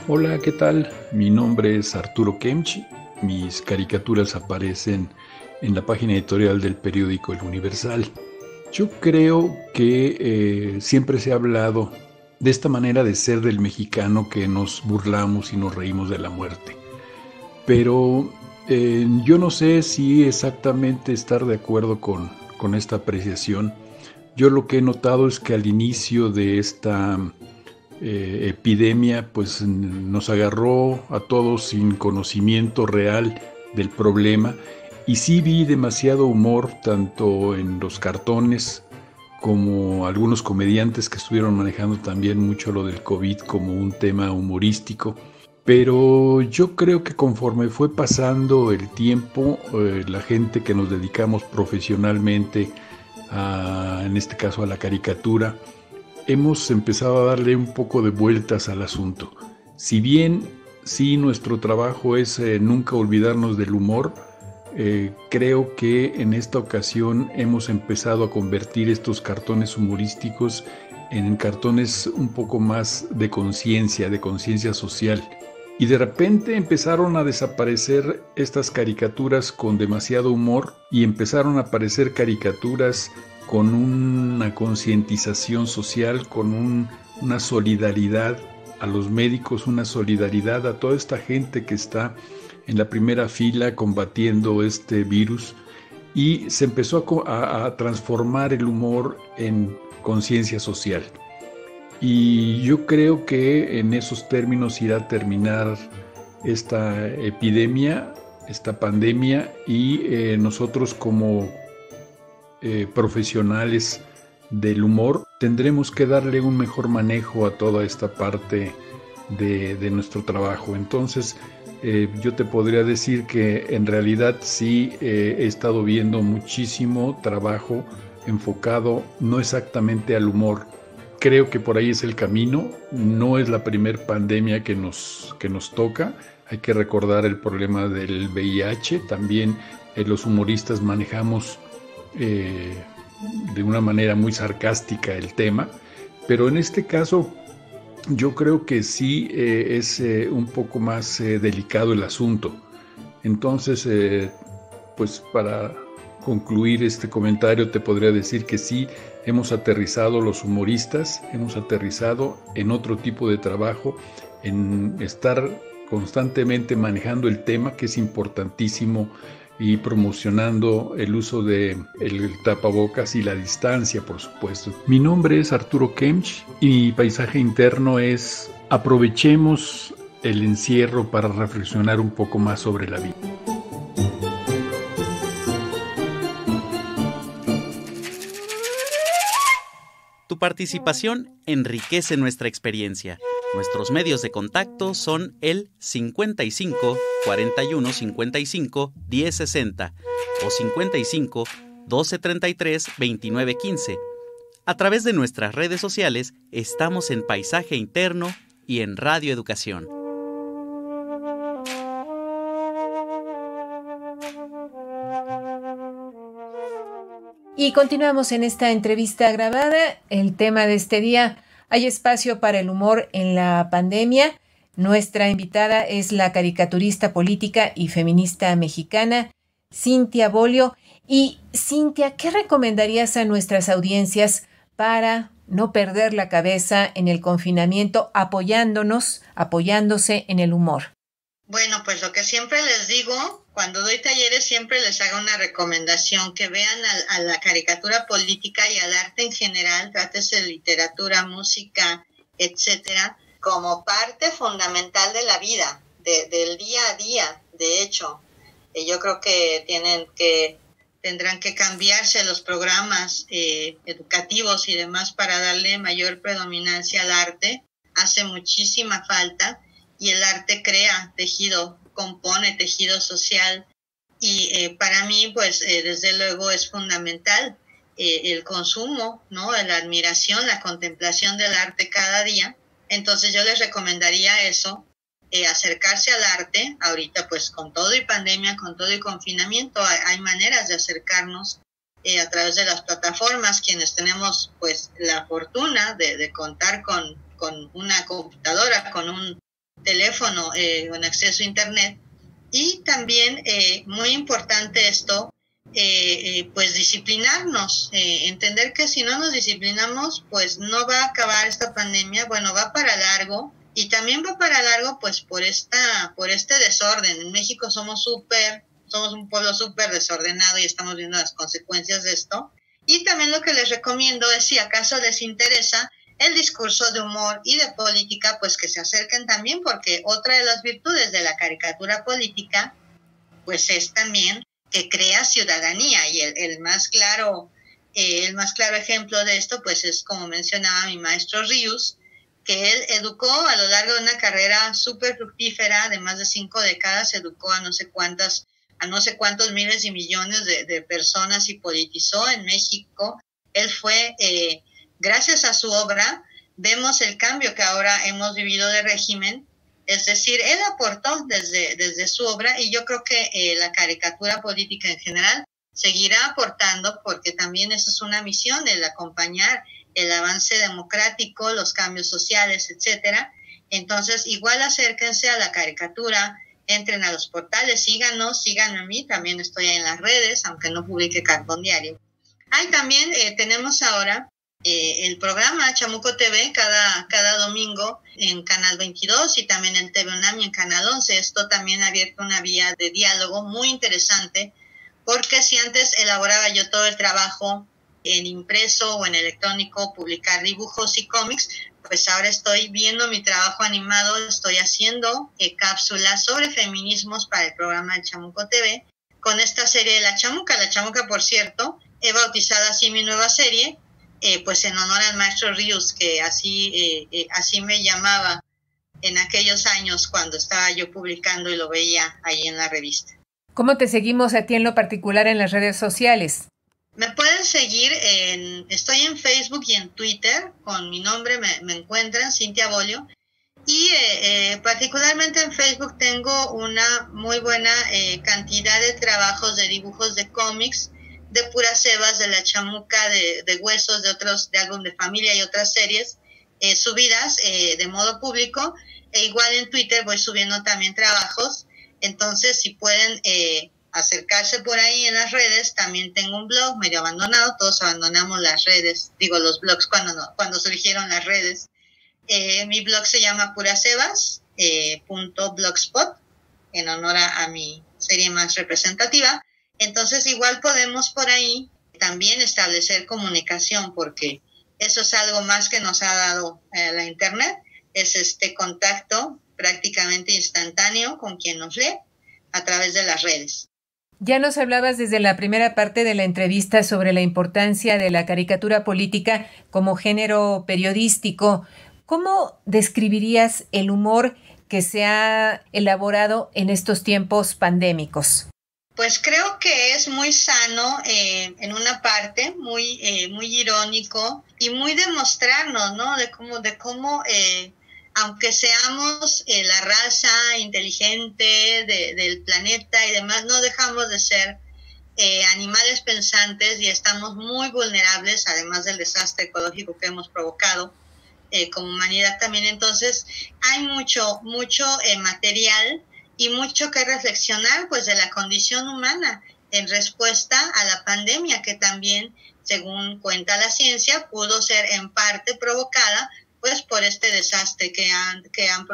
Hola, ¿qué tal? Mi nombre es Arturo Kemch. Mis caricaturas aparecen en la página editorial del periódico El Universal. Yo creo que siempre se ha hablado de esta manera de ser del mexicano, que nos burlamos y nos reímos de la muerte. Pero yo no sé si exactamente estar de acuerdo con esta apreciación. Yo lo que he notado es que al inicio de esta epidemia pues nos agarró a todos sin conocimiento real del problema, y sí vi demasiado humor tanto en los cartones como algunos comediantes que estuvieron manejando también mucho lo del COVID como un tema humorístico. Pero yo creo que conforme fue pasando el tiempo, la gente que nos dedicamos profesionalmente en este caso a la caricatura, hemos empezado a darle un poco de vueltas al asunto. Si bien sí nuestro trabajo es nunca olvidarnos del humor, creo que en esta ocasión hemos empezado a convertir estos cartones humorísticos en cartones un poco más de conciencia social. Y de repente empezaron a desaparecer estas caricaturas con demasiado humor y empezaron a aparecer caricaturas con una concientización social, con una solidaridad a los médicos, una solidaridad a toda esta gente que está en la primera fila combatiendo este virus, y se empezó a transformar el humor en conciencia social. Y yo creo que en esos términos irá a terminar esta epidemia, esta pandemia, y nosotros como profesionales del humor tendremos que darle un mejor manejo a toda esta parte de nuestro trabajo. Entonces yo te podría decir que en realidad sí he estado viendo muchísimo trabajo enfocado no exactamente al humor. Creo que por ahí es el camino. No es la primer pandemia que nos toca. Hay que recordar el problema del VIH. También los humoristas manejamos de una manera muy sarcástica el tema, pero en este caso yo creo que sí es un poco más delicado el asunto. Entonces, pues para concluir este comentario te podría decir que sí hemos aterrizado los humoristas, hemos aterrizado en otro tipo de trabajo, en estar constantemente manejando el tema, que es importantísimo, y promocionando el uso de el tapabocas y la distancia, por supuesto. Mi nombre es Arturo Kemch y mi paisaje interno es: aprovechemos el encierro para reflexionar un poco más sobre la vida. Tu participación enriquece nuestra experiencia. Nuestros medios de contacto son el 55 41 55 10 60 o 55 12 33 29 15. A través de nuestras redes sociales estamos en Paisaje Interno y en Radio Educación. Y continuamos en esta entrevista grabada. El tema de este día: ¿hay espacio para el humor en la pandemia? Nuestra invitada es la caricaturista política y feminista mexicana, Cintia Bolio. Y Cintia, ¿qué recomendarías a nuestras audiencias para no perder la cabeza en el confinamiento, apoyándose en el humor? Bueno, pues lo que siempre les digo, cuando doy talleres siempre les hago una recomendación, que vean a la caricatura política y al arte en general, trátese de literatura, música, etcétera, como parte fundamental de la vida, del día a día. De hecho, yo creo que tendrán que cambiarse los programas educativos y demás para darle mayor predominancia al arte. Hace muchísima falta, y el arte crea tejido, compone tejido social, y para mí, pues, desde luego es fundamental el consumo, ¿no? La admiración, la contemplación del arte cada día. Entonces yo les recomendaría eso, acercarse al arte. Ahorita, pues, con todo y pandemia, con todo y confinamiento, hay maneras de acercarnos a través de las plataformas. Quienes tenemos, pues, la fortuna de contar con una computadora, con un teléfono, con acceso a internet. Y también, muy importante esto, pues disciplinarnos, entender que si no nos disciplinamos, pues no va a acabar esta pandemia. Bueno, va para largo, y también va para largo pues por este desorden. En México somos un pueblo súper desordenado y estamos viendo las consecuencias de esto. Y también lo que les recomiendo es, si acaso les interesa el discurso de humor y de política, pues que se acerquen también, porque otra de las virtudes de la caricatura política pues es también que crea ciudadanía, y el más claro ejemplo de esto pues es, como mencionaba mi maestro Ríos, que él educó a lo largo de una carrera súper fructífera de más de 5 décadas, educó a no sé cuántos miles y millones de personas y politizó en México. Él fue, gracias a su obra, vemos el cambio que ahora hemos vivido de régimen. Es decir, él aportó desde su obra, y yo creo que la caricatura política en general seguirá aportando, porque también esa es una misión, el acompañar el avance democrático, los cambios sociales, etcétera. Entonces, igual acérquense a la caricatura, entren a los portales, síganme a mí, también estoy en las redes, aunque no publique cartón diario. También tenemos ahora el programa Chamuco TV cada domingo en Canal 22, y también en TV UNAM y en Canal 11. Esto también ha abierto una vía de diálogo muy interesante, porque si antes elaboraba yo todo el trabajo en impreso o en electrónico, publicar dibujos y cómics, pues ahora estoy viendo mi trabajo animado, estoy haciendo cápsulas sobre feminismos para el programa de Chamuco TV, con esta serie de La Chamuca, por cierto, he bautizado así mi nueva serie, pues en honor al maestro Ríos, que así me llamaba en aquellos años cuando estaba yo publicando y lo veía ahí en la revista. ¿Cómo te seguimos a ti en lo particular en las redes sociales? Me pueden seguir, estoy en Facebook y en Twitter, con mi nombre me encuentran, Cintia Bolio, y particularmente en Facebook tengo una muy buena cantidad de trabajos de dibujos de cómics, de Puras Sebas, de La Chamuca, de Huesos, de Álbum de Familia y otras series subidas de modo público, e igual en Twitter voy subiendo también trabajos. Entonces, si pueden acercarse por ahí en las redes. También tengo un blog medio abandonado, todos abandonamos las redes, los blogs cuando surgieron las redes. Mi blog se llama purasebas.blogspot, en honor a mi serie más representativa. Entonces igual podemos por ahí también establecer comunicación, porque eso es algo más que nos ha dado la internet, es este contacto prácticamente instantáneo con quien nos lee a través de las redes. Ya nos hablabas desde la primera parte de la entrevista sobre la importancia de la caricatura política como género periodístico. ¿Cómo describirías el humor que se ha elaborado en estos tiempos pandémicos? Pues creo que es muy sano en una parte, muy irónico y muy de mostrarnos, ¿no? De cómo aunque seamos la raza inteligente del planeta y demás, no dejamos de ser animales pensantes y estamos muy vulnerables, además del desastre ecológico que hemos provocado como humanidad también. Entonces hay mucho material y mucho que reflexionar pues de la condición humana en respuesta a la pandemia, que también, según cuenta la ciencia, pudo ser en parte provocada pues por este desastre que ha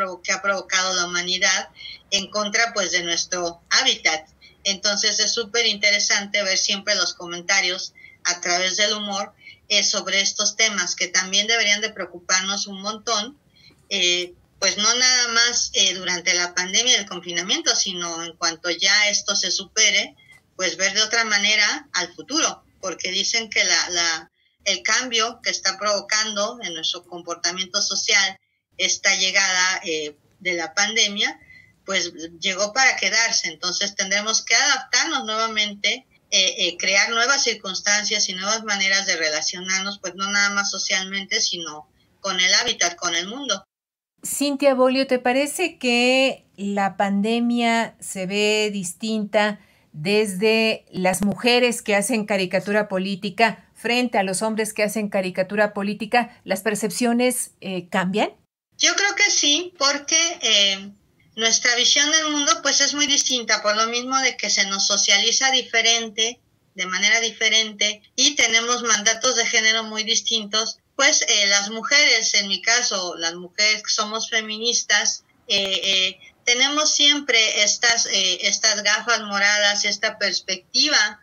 provocado la humanidad en contra pues de nuestro hábitat. Entonces es súper interesante ver siempre los comentarios a través del humor sobre estos temas que también deberían de preocuparnos un montón, pues no nada más durante la pandemia y el confinamiento, sino en cuanto ya esto se supere, pues ver de otra manera al futuro, porque dicen que el cambio que está provocando en nuestro comportamiento social esta llegada de la pandemia, pues llegó para quedarse. Entonces tendremos que adaptarnos nuevamente, crear nuevas circunstancias y nuevas maneras de relacionarnos, pues no nada más socialmente, sino con el hábitat, con el mundo. Cintia Bolio, ¿te parece que la pandemia se ve distinta desde las mujeres que hacen caricatura política frente a los hombres que hacen caricatura política? ¿Las percepciones cambian? Yo creo que sí, porque nuestra visión del mundo pues es muy distinta, por lo mismo de que se nos socializa diferente, de manera diferente, y tenemos mandatos de género muy distintos. Pues las mujeres, en mi caso, las mujeres que somos feministas, tenemos siempre estas gafas moradas, esta perspectiva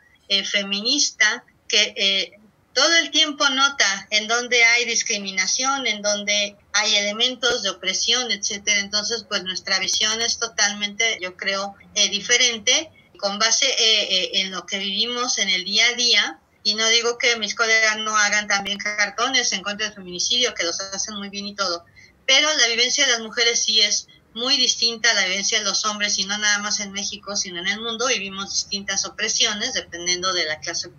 feminista que todo el tiempo nota en donde hay discriminación, en donde hay elementos de opresión, etcétera. Entonces, pues nuestra visión es totalmente, yo creo, diferente, con base en lo que vivimos en el día a día. Y no digo que mis colegas no hagan también cartones en contra del feminicidio, que los hacen muy bien y todo, pero la vivencia de las mujeres sí es muy distinta a la vivencia de los hombres, y no nada más en México, sino en el mundo. Vivimos distintas opresiones dependiendo de la clase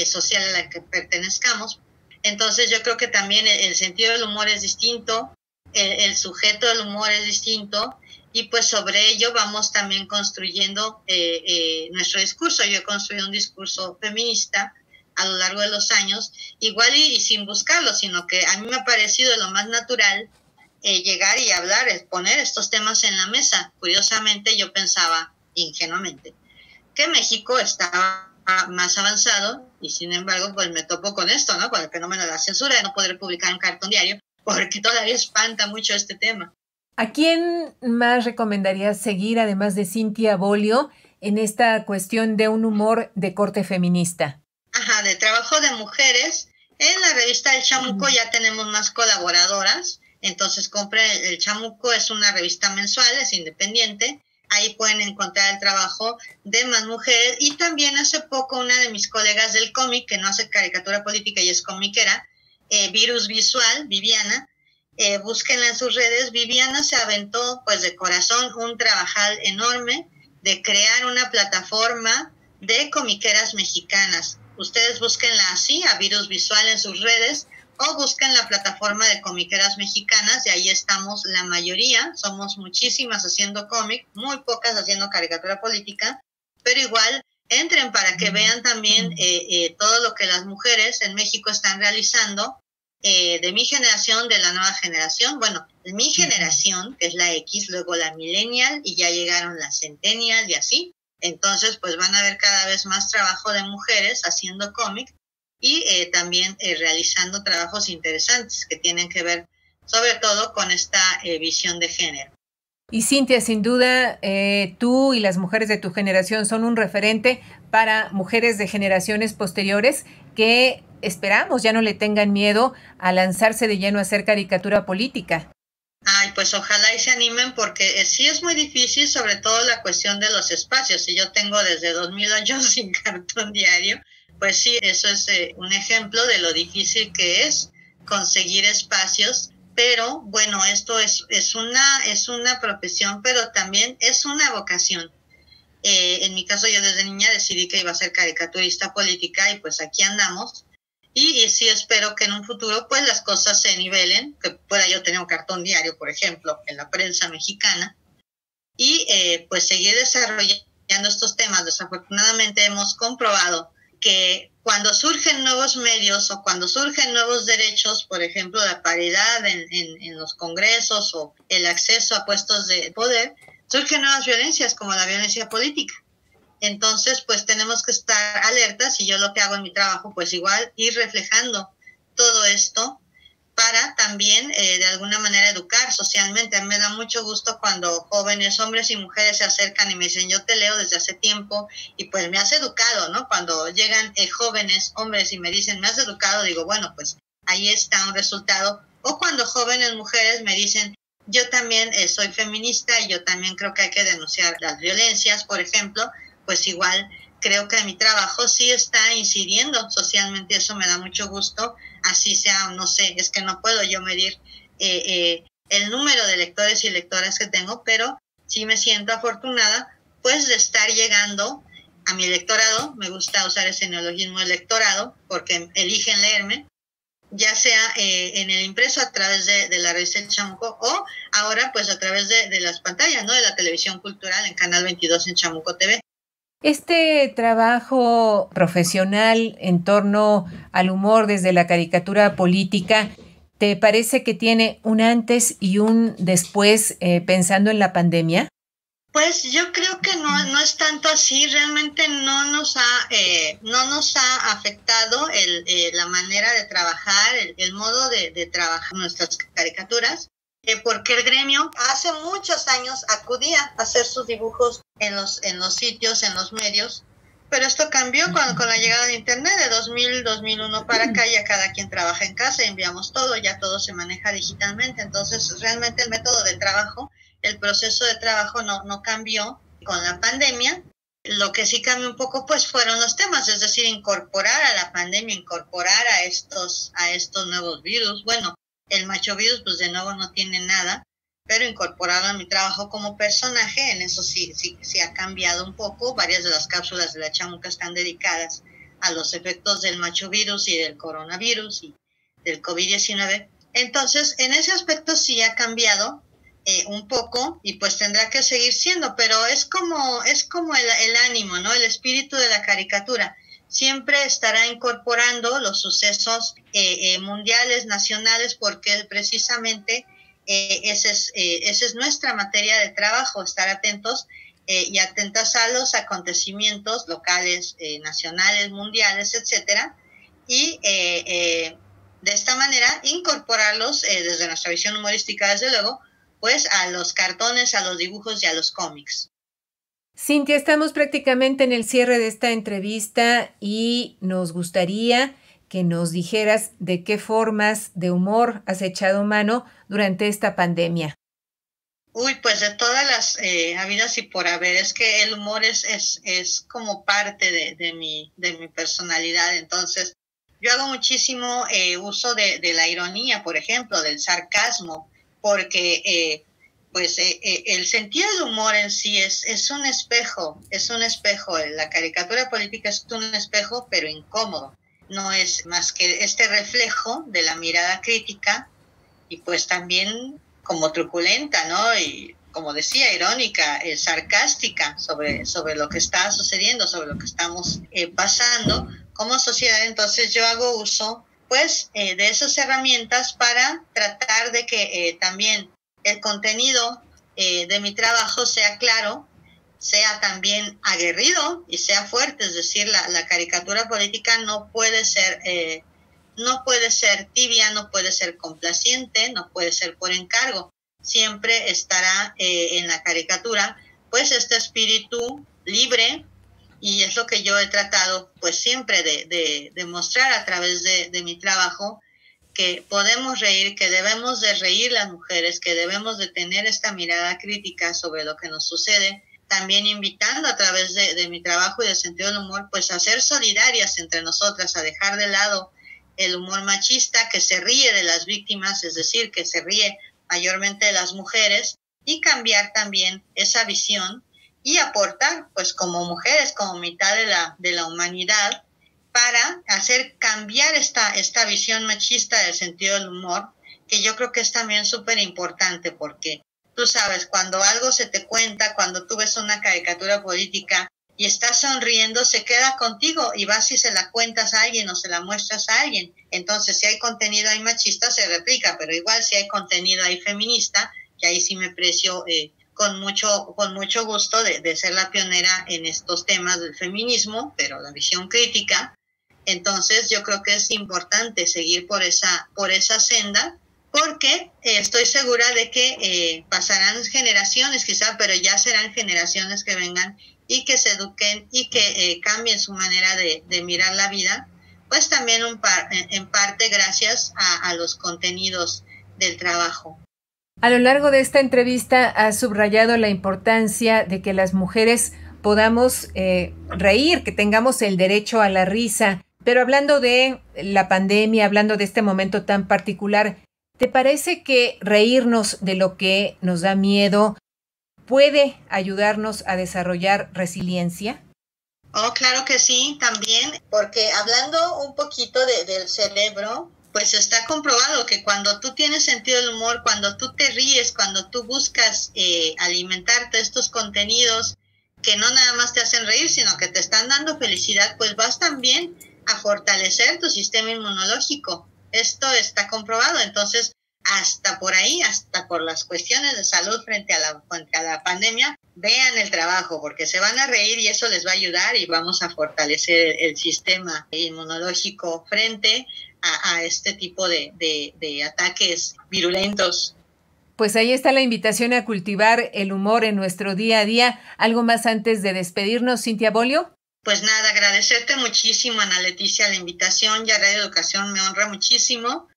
social a la que pertenezcamos. Entonces yo creo que también el sentido del humor es distinto, el sujeto del humor es distinto, y pues sobre ello vamos también construyendo nuestro discurso. Yo he construido un discurso feminista a lo largo de los años, igual y sin buscarlo, sino que a mí me ha parecido lo más natural llegar y hablar, poner estos temas en la mesa. Curiosamente yo pensaba, ingenuamente, que México estaba más avanzado, y sin embargo pues me topo con esto, ¿no? Con el fenómeno de la censura, de no poder publicar un cartón diario, porque todavía espanta mucho este tema. ¿A quién más recomendarías seguir, además de Cintia Bolio, en esta cuestión de un humor de corte feminista? De trabajo de mujeres. En la revista El Chamuco ya tenemos más colaboradoras, entonces compren El Chamuco, es una revista mensual, es independiente. Ahí pueden encontrar el trabajo de más mujeres. Y también hace poco una de mis colegas del cómic, que no hace caricatura política y es comiquera, Virus Visual, Viviana, búsquenla en sus redes. Viviana se aventó pues de corazón un trabajal enorme de crear una plataforma de comiqueras mexicanas. Ustedes búsquenla así, a Virus Visual, en sus redes, o busquen la plataforma de comiqueras mexicanas, y ahí estamos la mayoría. Somos muchísimas haciendo cómic, muy pocas haciendo caricatura política, pero igual entren para que vean también todo lo que las mujeres en México están realizando, de mi generación, de la nueva generación. Bueno, mi generación, que es la X, luego la millennial, y ya llegaron las centennial y así. Entonces pues van a ver cada vez más trabajo de mujeres haciendo cómic, y también realizando trabajos interesantes que tienen que ver sobre todo con esta visión de género. Y Cintia, sin duda, tú y las mujeres de tu generación son un referente para mujeres de generaciones posteriores que esperamos ya no le tengan miedo a lanzarse de lleno a hacer caricatura política. Ay, pues ojalá y se animen, porque sí es muy difícil, sobre todo la cuestión de los espacios. Si yo tengo desde 2008 sin cartón diario, pues sí, eso es un ejemplo de lo difícil que es conseguir espacios. Pero bueno, esto es una profesión, pero también es una vocación. En mi caso, yo desde niña decidí que iba a ser caricaturista política, y pues aquí andamos. Y sí espero que en un futuro pues las cosas se nivelen, que pueda yo tener un cartón diario, por ejemplo, en la prensa mexicana, y pues seguir desarrollando estos temas, desafortunadamente hemos comprobado que cuando surgen nuevos medios o cuando surgen nuevos derechos, por ejemplo, la paridad en los congresos o el acceso a puestos de poder, surgen nuevas violencias como la violencia política. Entonces, pues tenemos que estar alertas y yo lo que hago en mi trabajo, pues igual ir reflejando todo esto para también de alguna manera educar socialmente. A mí me da mucho gusto cuando jóvenes, hombres y mujeres se acercan y me dicen, yo te leo desde hace tiempo y pues me has educado, ¿no? Cuando llegan jóvenes, hombres y me dicen, me has educado, digo, bueno, pues ahí está un resultado. O cuando jóvenes mujeres me dicen, yo también soy feminista y yo también creo que hay que denunciar las violencias, por ejemplo, pues igual creo que mi trabajo sí está incidiendo socialmente, eso me da mucho gusto, así sea, no sé, es que no puedo yo medir el número de lectores y lectoras que tengo, pero sí me siento afortunada pues de estar llegando a mi lectorado. Me gusta usar ese neologismo de lectorado porque eligen leerme, ya sea en el impreso a través de la revista El Chamuco o ahora pues a través de las pantallas, ¿no? De la televisión cultural en Canal 22 en Chamuco TV. Este trabajo profesional en torno al humor desde la caricatura política, ¿te parece que tiene un antes y un después pensando en la pandemia? Pues yo creo que no es tanto así, realmente no nos ha afectado la manera de trabajar, el modo de trabajar nuestras caricaturas, porque el gremio hace muchos años acudía a hacer sus dibujos en los sitios, en los medios, pero esto cambió con la llegada de Internet de 2001 para acá. Ya cada quien trabaja en casa, enviamos todo, ya todo se maneja digitalmente, entonces realmente el método de trabajo, el proceso de trabajo no cambió con la pandemia. Lo que sí cambió un poco pues fueron los temas, es decir, incorporar a la pandemia, incorporar a estos nuevos virus. Bueno, el machovirus pues de nuevo no tiene nada, pero incorporarlo a mi trabajo como personaje, en eso sí ha cambiado un poco. Varias de las cápsulas de la Chamuca están dedicadas a los efectos del machovirus y del coronavirus y del COVID-19. Entonces, en ese aspecto sí ha cambiado un poco y pues tendrá que seguir siendo, pero es como el ánimo, ¿no? El espíritu de la caricatura. Siempre estará incorporando los sucesos mundiales, nacionales, porque precisamente esa es nuestra materia de trabajo, estar atentos y atentas a los acontecimientos locales, nacionales, mundiales, etcétera, y de esta manera incorporarlos desde nuestra visión humorística, desde luego, pues a los cartones, a los dibujos y a los cómics. Cintia, estamos prácticamente en el cierre de esta entrevista y nos gustaría que nos dijeras de qué formas de humor has echado mano durante esta pandemia. Uy, pues de todas las habidas y por haber. Es que el humor es como parte de mi personalidad. Entonces, yo hago muchísimo uso de la ironía, por ejemplo, del sarcasmo, porque el sentido del humor en sí es un espejo, la caricatura política es un espejo, pero incómodo, no es más que este reflejo de la mirada crítica y pues también como truculenta, ¿no? Y como decía, irónica, sarcástica sobre lo que está sucediendo, sobre lo que estamos pasando como sociedad. Entonces yo hago uso pues de esas herramientas para tratar de que también el contenido de mi trabajo sea claro, sea también aguerrido y sea fuerte. Es decir, la caricatura política no puede ser tibia, no puede ser complaciente, no puede ser por encargo. Siempre estará en la caricatura pues este espíritu libre, y es lo que yo he tratado pues siempre de mostrar a través de mi trabajo, que podemos reír, que debemos de reír las mujeres, que debemos de tener esta mirada crítica sobre lo que nos sucede, también invitando a través de mi trabajo y del sentido del humor pues a ser solidarias entre nosotras, a dejar de lado el humor machista que se ríe de las víctimas, es decir, que se ríe mayormente de las mujeres, y cambiar también esa visión y aportar pues como mujeres, como mitad de la humanidad, para hacer cambiar esta visión machista del sentido del humor, que yo creo que es también súper importante, porque tú sabes, cuando algo se te cuenta, cuando tú ves una caricatura política y estás sonriendo, se queda contigo y vas y se la cuentas a alguien o se la muestras a alguien. Entonces, si hay contenido ahí machista, se replica, pero igual si hay contenido ahí feminista, que ahí sí me precio con mucho gusto de ser la pionera en estos temas del feminismo, pero la visión crítica. Entonces, yo creo que es importante seguir por esa senda, porque estoy segura de que pasarán generaciones quizá, pero ya serán generaciones que vengan y que se eduquen y que cambien su manera de mirar la vida, pues también en parte gracias a los contenidos del trabajo. A lo largo de esta entrevista has subrayado la importancia de que las mujeres podamos reír, que tengamos el derecho a la risa, pero hablando de la pandemia, hablando de este momento tan particular, ¿te parece que reírnos de lo que nos da miedo puede ayudarnos a desarrollar resiliencia? Oh, claro que sí, también, porque hablando un poquito del cerebro, pues está comprobado que cuando tú tienes sentido del humor, cuando tú te ríes, cuando tú buscas alimentarte estos contenidos que no nada más te hacen reír, sino que te están dando felicidad, pues vas también a fortalecer tu sistema inmunológico. Esto está comprobado, entonces hasta por ahí, hasta por las cuestiones de salud frente a la pandemia, vean el trabajo, porque se van a reír y eso les va a ayudar y vamos a fortalecer el sistema inmunológico frente a este tipo de ataques virulentos. Pues ahí está la invitación a cultivar el humor en nuestro día a día. ¿Algo más antes de despedirnos, Cintia Bolio? Pues nada, agradecerte muchísimo, Ana Leticia, la invitación. Ya Radio Educación me honra muchísimo.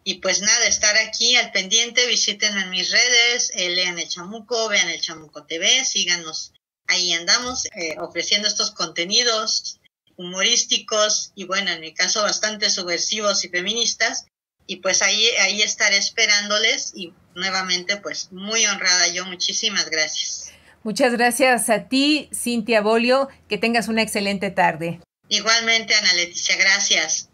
Y pues nada, estar aquí al pendiente, visítenme en mis redes, lean El Chamuco, vean El Chamuco TV, síganos, ahí andamos ofreciendo estos contenidos humorísticos y bueno, en mi caso bastante subversivos y feministas, y pues ahí estaré esperándoles y nuevamente pues muy honrada yo, muchísimas gracias. Muchas gracias a ti, Cintia Bolio, que tengas una excelente tarde. Igualmente, Ana Leticia, gracias.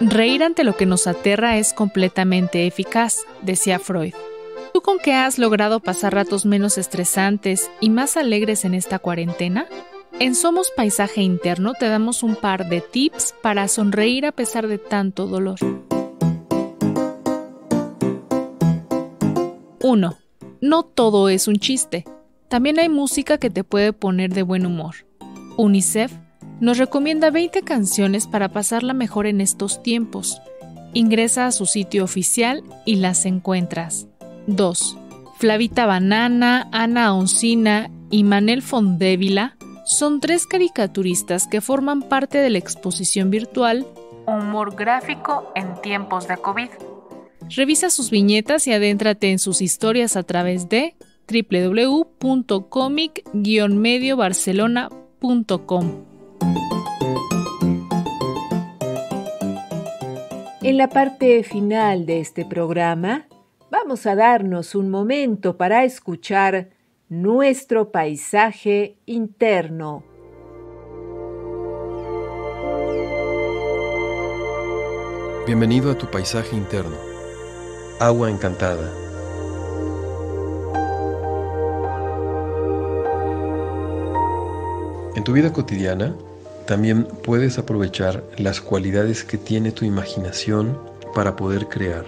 Reír ante lo que nos aterra es completamente eficaz, decía Freud. ¿Tú con qué has logrado pasar ratos menos estresantes y más alegres en esta cuarentena? En Somos Paisaje Interno te damos un par de tips para sonreír a pesar de tanto dolor. 1. No todo es un chiste. También hay música que te puede poner de buen humor. UNICEF nos recomienda 20 canciones para pasarla mejor en estos tiempos. Ingresa a su sitio oficial y las encuentras. 2. Flavita Banana, Ana Oncina y Manel Fondevila son 3 caricaturistas que forman parte de la exposición virtual Humor Gráfico en Tiempos de COVID. Revisa sus viñetas y adéntrate en sus historias a través de www.comic-mediobarcelona.com. En la parte final de este programa, vamos a darnos un momento para escuchar nuestro paisaje interno. Bienvenido a tu paisaje interno. Agua encantada. En tu vida cotidiana, también puedes aprovechar las cualidades que tiene tu imaginación para poder crear.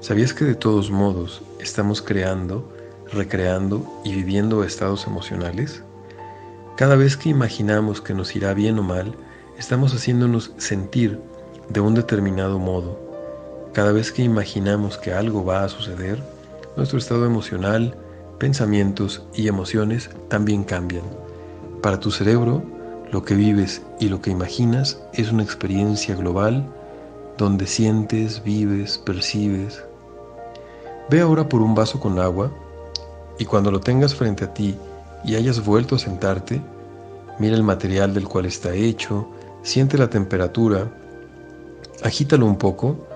¿Sabías que de todos modos estamos creando, recreando y viviendo estados emocionales? Cada vez que imaginamos que nos irá bien o mal, estamos haciéndonos sentir de un determinado modo. Cada vez que imaginamos que algo va a suceder, nuestro estado emocional, pensamientos y emociones también cambian. Para tu cerebro, lo que vives y lo que imaginas es una experiencia global donde sientes, vives, percibes. Ve ahora por un vaso con agua y cuando lo tengas frente a ti y hayas vuelto a sentarte, mira el material del cual está hecho, siente la temperatura, agítalo un poco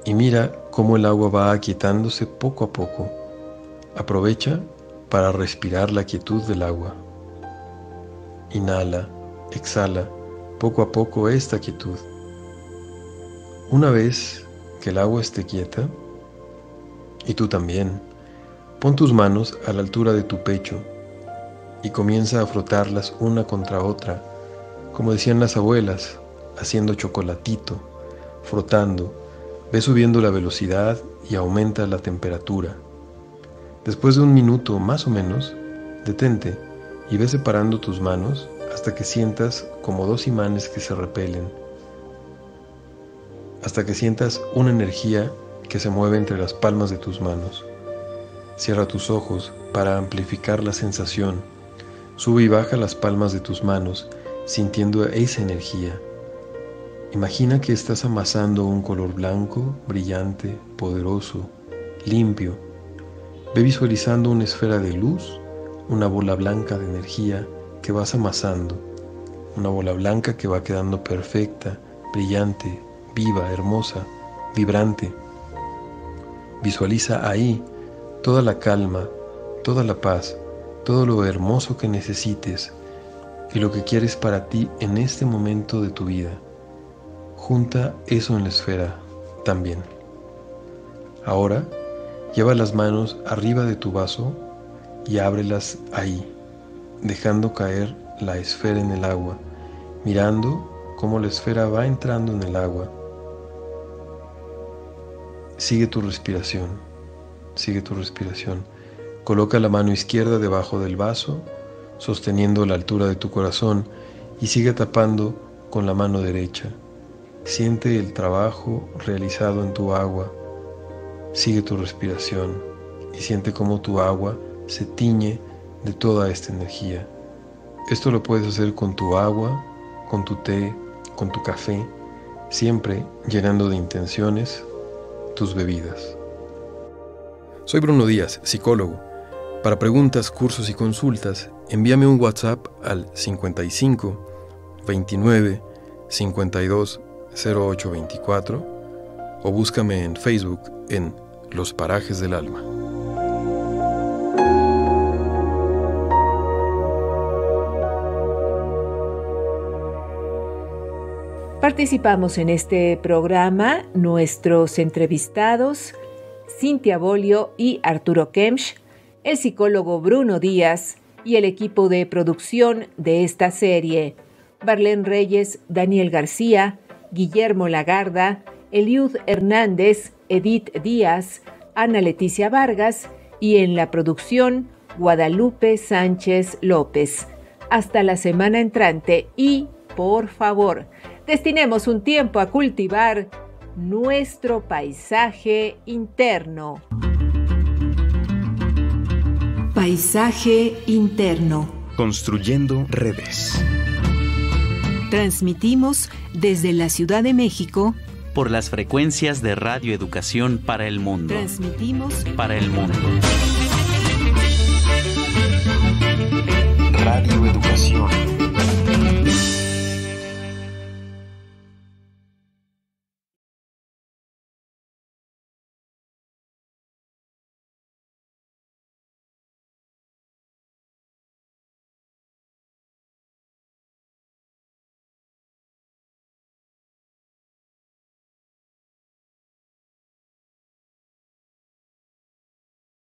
y mira cómo el agua va aquietándose poco a poco. Aprovecha para respirar la quietud del agua. Inhala, exhala poco a poco esta quietud. Una vez que el agua esté quieta, Y tú también. Pon tus manos a la altura de tu pecho y comienza a frotarlas una contra otra, como decían las abuelas, haciendo chocolatito, frotando. Ve subiendo la velocidad y aumenta la temperatura. Después de 1 minuto más o menos, detente y ve separando tus manos hasta que sientas como 2 imanes que se repelen, hasta que sientas una energía que se mueve entre las palmas de tus manos. Cierra tus ojos para amplificar la sensación. Sube y baja las palmas de tus manos, sintiendo esa energía. Imagina que estás amasando un color blanco, brillante, poderoso, limpio. Ve visualizando una esfera de luz, una bola blanca de energía que vas amasando. Una bola blanca que va quedando perfecta, brillante, viva, hermosa, vibrante. Visualiza ahí toda la calma, toda la paz, todo lo hermoso que necesites y lo que quieres para ti en este momento de tu vida. Junta eso en la esfera también. Ahora, lleva las manos arriba de tu vaso y ábrelas ahí, dejando caer la esfera en el agua, mirando cómo la esfera va entrando en el agua. Sigue tu respiración, sigue tu respiración. Coloca la mano izquierda debajo del vaso, sosteniendo la altura de tu corazón, y sigue tapando con la mano derecha. Siente el trabajo realizado en tu agua. Sigue tu respiración y siente cómo tu agua se tiñe de toda esta energía. Esto lo puedes hacer con tu agua, con tu té, con tu café, siempre llenando de intenciones tus bebidas. Soy Bruno Díaz, psicólogo. Para preguntas, cursos y consultas, envíame un WhatsApp al 55 29 52 0824 o búscame en Facebook en Los Parajes del Alma. Participamos en este programa nuestros entrevistados Cintia Bolio y Arturo Kempsch, el psicólogo Bruno Díaz y el equipo de producción de esta serie: Barlén Reyes, Daniel García, Guillermo Lagarda, Eliud Hernández, Edith Díaz, Ana Leticia Vargas y en la producción Guadalupe Sánchez López. Hasta la semana entrante y, por favor, destinemos un tiempo a cultivar nuestro paisaje interno. Paisaje interno. Construyendo redes. Transmitimos desde la Ciudad de México por las frecuencias de Radio Educación para el Mundo. Transmitimos para el mundo. Radio Educación.